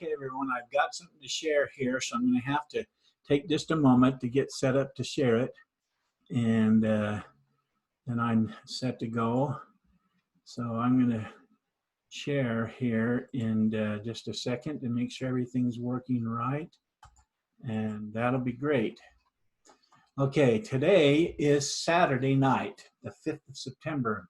Okay, everyone, I've got something to share here, so I'm going to have to take just a moment to get set up to share it. And then I'm set to go. So I'm going to share here in just a second to make sure everything's working right. And that'll be great. Okay, today is Saturday night, the 5th of September,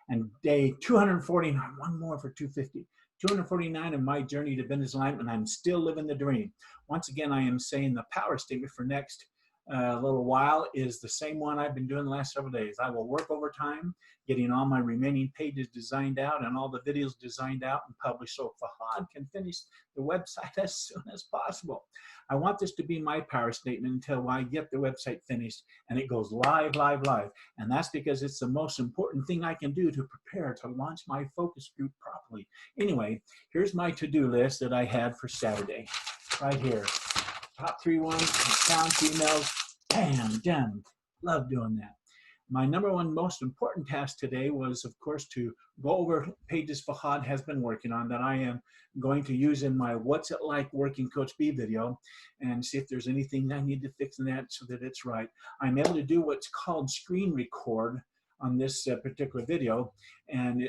and day 249, one more for 250. 249 of my journey to business alignment, and I'm still living the dream. Once again, I am saying the power statement for next little while is the same one I've been doing the last several days. I will work overtime, getting all my remaining pages designed out and all the videos designed out and published so Fahad can finish the website as soon as possible. I want this to be my power statement until I get the website finished and it goes live. And that's because it's the most important thing I can do to prepare to launch my focus group properly. Anyway, here's my to-do list that I had for Saturday, right here. Top 3 ones, found emails, bam, done. Love doing that. My number one most important task today was, of course, to go over pages Fahad has been working on that I am going to use in my What's It Like Working Coach B video and see if there's anything I need to fix in that so that it's right. I'm able to do what's called screen record on this particular video, and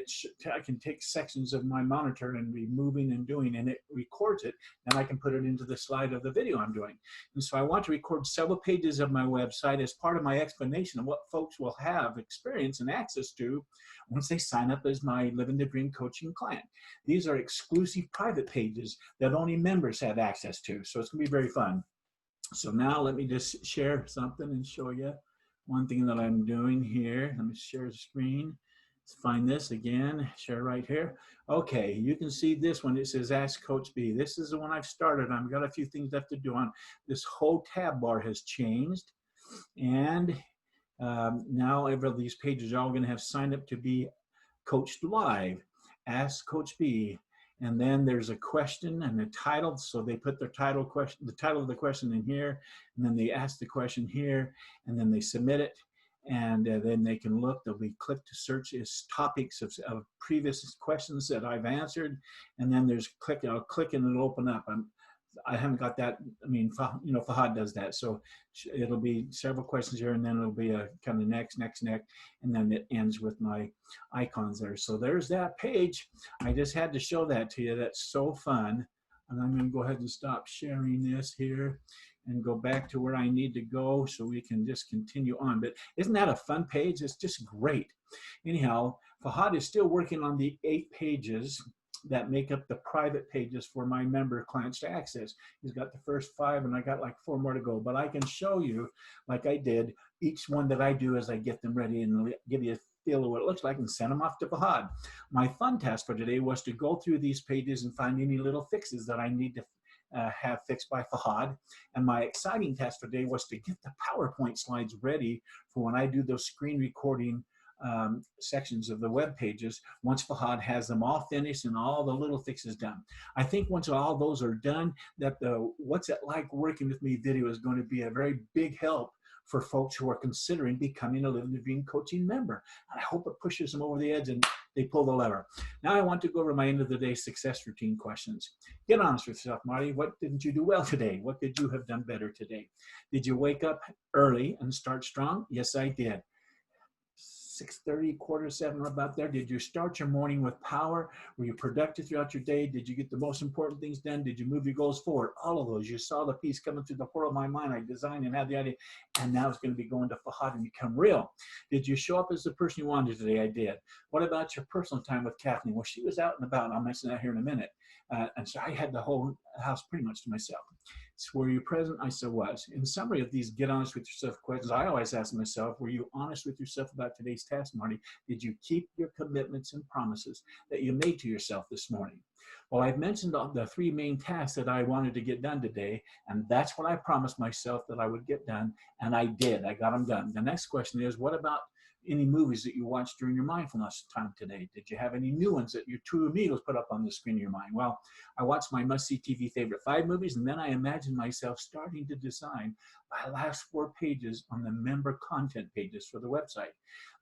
I can take sections of my monitor and be moving and doing, and it records it, and I can put it into the slide of the video I'm doing. And so I want to record several pages of my website as part of my explanation of what folks will have experience and access to once they sign up as my Living the Dream coaching client. These are exclusive private pages that only members have access to, so it's gonna be very fun. So now let me just share something and show you one thing that I'm doing here. Let me share the screen. Let's find this again, share right here. Okay, you can see this one. It says Ask Coach B. This is the one I've started. I've got a few things left to do on. This whole tab bar has changed. And now every of these pages are all gonna have signed up to be coached live. Ask Coach B. And then there's a question and a title. So they put their title question, the title of the question in here, and then they ask the question here, and then they submit it. And then they can look, they'll be click to search as topics of previous questions that I've answered. And then there's click, I'll click and it'll open up. I haven't got that. I mean, you know, Fahad does that. So it'll be several questions here, and then it'll be a kind of next, and then it ends with my icons there. So there's that page. I just had to show that to you. That's so fun. And I'm going to go ahead and stop sharing this here and go back to where I need to go so we can just continue on. But isn't that a fun page? It's just great. Anyhow, Fahad is still working on the 8 pages that make up the private pages for my member clients to access. He's got the first 5 and I got like 4 more to go, but I can show you, like I did, each one that I do as I get them ready and give you a feel of what it looks like and send them off to Fahad. My fun task for today was to go through these pages and find any little fixes that I need to have fixed by Fahad. And my exciting task today was to get the PowerPoint slides ready for when I do those screen recording sections of the web pages once Fahad has them all finished and all the little fixes done. I think once all those are done, that the What's It Like Working With Me video is going to be a very big help for folks who are considering becoming a Living the Dream coaching member. And I hope it pushes them over the edge and they pull the lever. Now I want to go over my end of the day success routine questions. Get honest with yourself, Marty. What didn't you do well today? What could you have done better today? Did you wake up early and start strong? Yes, I did. 6:30, 6:45, about there. Did you start your morning with power? Were you productive throughout your day? Did you get the most important things done? Did you move your goals forward? All of those. You saw the piece coming through the portal of my mind. I designed and had the idea, and now it's going to be going to Fahad and become real. Did you show up as the person you wanted today? I did. What about your personal time with Kathleen? Well, she was out and about. I'll mention that here in a minute. And so I had the whole house pretty much to myself. So were you present? I said was. In summary of these get honest with yourself questions, I always ask myself, were you honest with yourself about today's task, Marty? Did you keep your commitments and promises that you made to yourself this morning? Well, I've mentioned the 3 main tasks that I wanted to get done today, and that's what I promised myself that I would get done, and I did. I got them done. The next question is, what about any movies that you watched during your mindfulness time today? Did you have any new ones that your two amigos put up on the screen of your mind? Well, I watched my must-see TV favorite 5 movies, and then I imagined myself starting to design my last 4 pages on the member content pages for the website.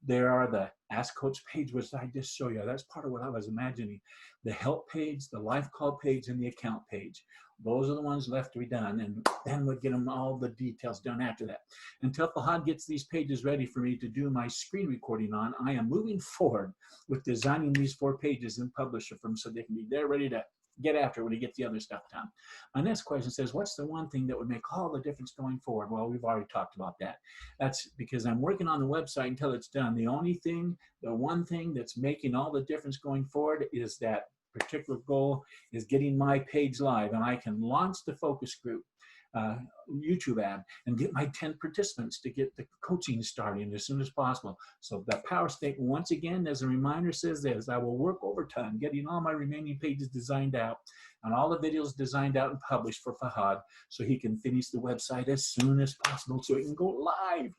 There are the Ask Coach page, which I just show you. That's part of what I was imagining. The help page, the life call page, and the account page. Those are the ones left to be done, and then we'll get them all the details done after that. Until Fahad gets these pages ready for me to do my screen recording on, I am moving forward with designing these 4 pages in Publisher for him so they can be there ready to get after when he gets the other stuff done. My next question says, what's the one thing that would make all the difference going forward? Well, we've already talked about that. That's because I'm working on the website until it's done. The one thing that's making all the difference going forward is that particular goal is getting my page live, and I can launch the focus group YouTube ad and get my 10 participants to get the coaching starting as soon as possible. So the power statement, once again, as a reminder, says this: I will work overtime getting all my remaining pages designed out and all the videos designed out and published for Fahad so he can finish the website as soon as possible so it can go live.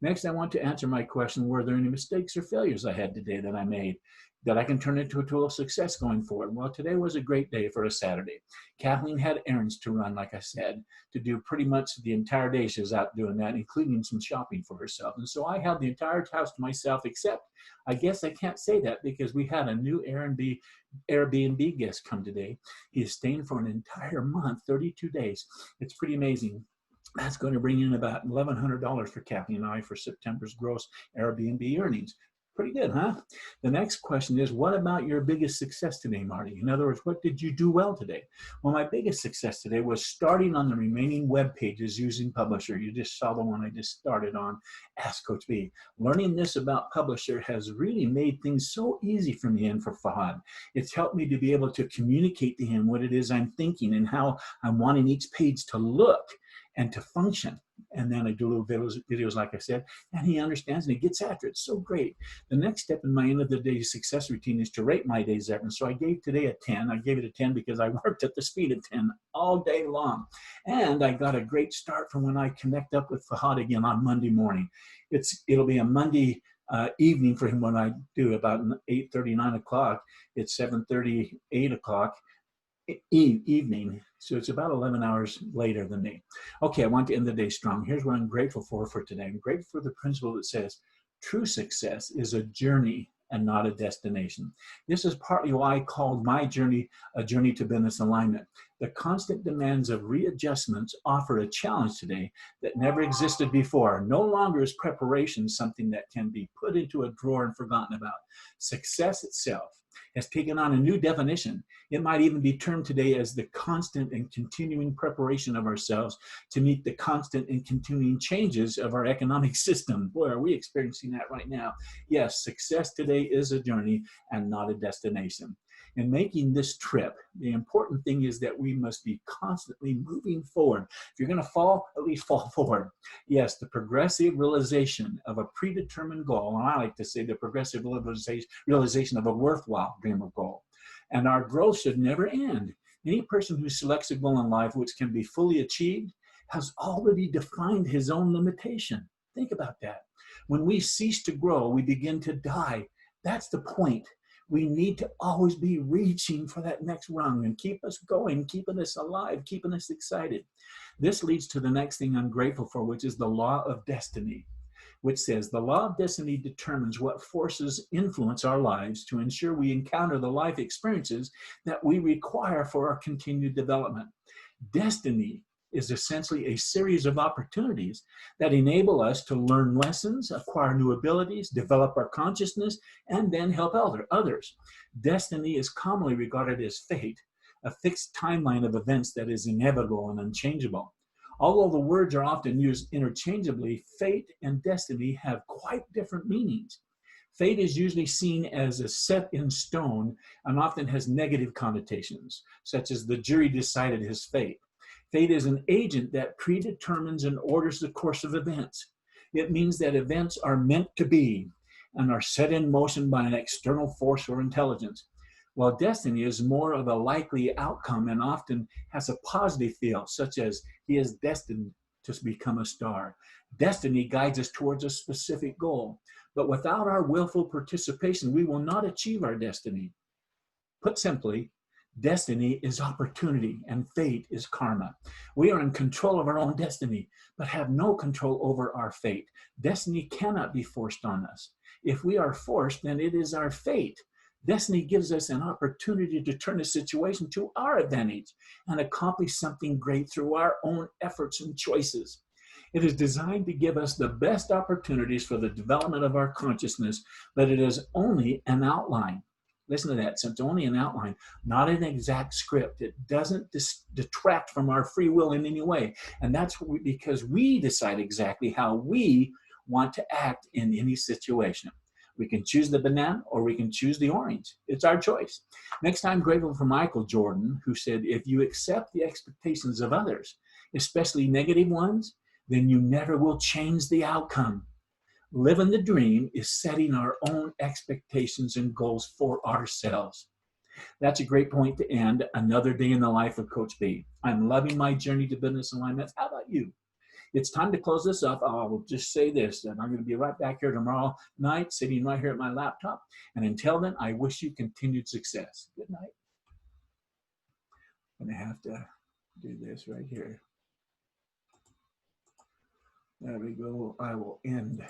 Next, I want to answer my question: were there any mistakes or failures I had today that I made that I can turn into a tool of success going forward? Well, today was a great day for a Saturday. Kathleen had errands to run, like I said, to do pretty much the entire day. She was out doing that, including some shopping for herself. And so I had the entire house to myself, except I guess I can't say that because we had a new Airbnb guest come today. He is staying for an entire month, 32 days. It's pretty amazing. That's going to bring in about $1,100 for Kathy and I for September's gross Airbnb earnings. Pretty good, huh? The next question is, what about your biggest success today, Marty? In other words, what did you do well today? Well, my biggest success today was starting on the remaining web pages using Publisher. You just saw the one I just started on, Ask Coach B. Learning this about Publisher has really made things so easy for me and for Fahad. It's helped me to be able to communicate to him what it is I'm thinking and how I'm wanting each page to look and to function. And then I do little videos, like I said, and he understands and he gets after it. It's so great. The next step in my end of the day success routine is to rate my day's effort. So I gave today a 10. I gave it a 10 because I worked at the speed of 10 all day long. And I got a great start from when I connect up with Fahad again on Monday morning. It'll be a Monday evening for him when I do about 8:30, 9 o'clock. It's 7:30, 8 o'clock. Evening, so it's about 11 hours later than me. Okay, I want to end the day strong. Here's what I'm grateful for today. I'm grateful for the principle that says true success is a journey and not a destination. This is partly why I called my journey a journey to business alignment. The constant demands of readjustments offer a challenge today that never existed before. No longer is preparation something that can be put into a drawer and forgotten about. Success itself has taken on a new definition. It might even be termed today as the constant and continuing preparation of ourselves to meet the constant and continuing changes of our economic system. Boy, are we experiencing that right now. Yes, success today is a journey and not a destination. In making this trip, the important thing is that we must be constantly moving forward. If you're going to fall, at least fall forward. Yes, the progressive realization of a predetermined goal, and I like to say the progressive realization of a worthwhile dream or goal. And our growth should never end. Any person who selects a goal in life which can be fully achieved has already defined his own limitation. Think about that. When we cease to grow, we begin to die. That's the point. We need to always be reaching for that next rung and keep us going, keeping us alive, keeping us excited. This leads to the next thing I'm grateful for, which is the law of destiny, which says the law of destiny determines what forces influence our lives to ensure we encounter the life experiences that we require for our continued development. Destiny is essentially a series of opportunities that enable us to learn lessons, acquire new abilities, develop our consciousness, and then help others. Destiny is commonly regarded as fate, a fixed timeline of events that is inevitable and unchangeable. Although the words are often used interchangeably, fate and destiny have quite different meanings. Fate is usually seen as a set in stone and often has negative connotations, such as the jury decided his fate. Fate is an agent that predetermines and orders the course of events. It means that events are meant to be and are set in motion by an external force or intelligence, while destiny is more of a likely outcome and often has a positive feel, such as he is destined to become a star. Destiny guides us towards a specific goal. But without our willful participation, we will not achieve our destiny. Put simply, destiny is opportunity and fate is karma. We are in control of our own destiny, but have no control over our fate. Destiny cannot be forced on us. If we are forced, then it is our fate. Destiny gives us an opportunity to turn a situation to our advantage and accomplish something great through our own efforts and choices. It is designed to give us the best opportunities for the development of our consciousness, but it is only an outline. Listen to that. So it's only an outline, not an exact script. It doesn't detract from our free will in any way. And that's because we decide exactly how we want to act in any situation. We can choose the banana or we can choose the orange. It's our choice. Next time, grateful for Michael Jordan, who said, if you accept the expectations of others, especially negative ones, then you never will change the outcome. Living the dream is setting our own expectations and goals for ourselves. That's a great point to end another day in the life of Coach B. I'm loving my journey to business alignment. How about you? It's time to close this up. I will just say this, and I'm going to be right back here tomorrow night, sitting right here at my laptop. And until then, I wish you continued success. Good night. I'm going to have to do this right here. There we go. I will end.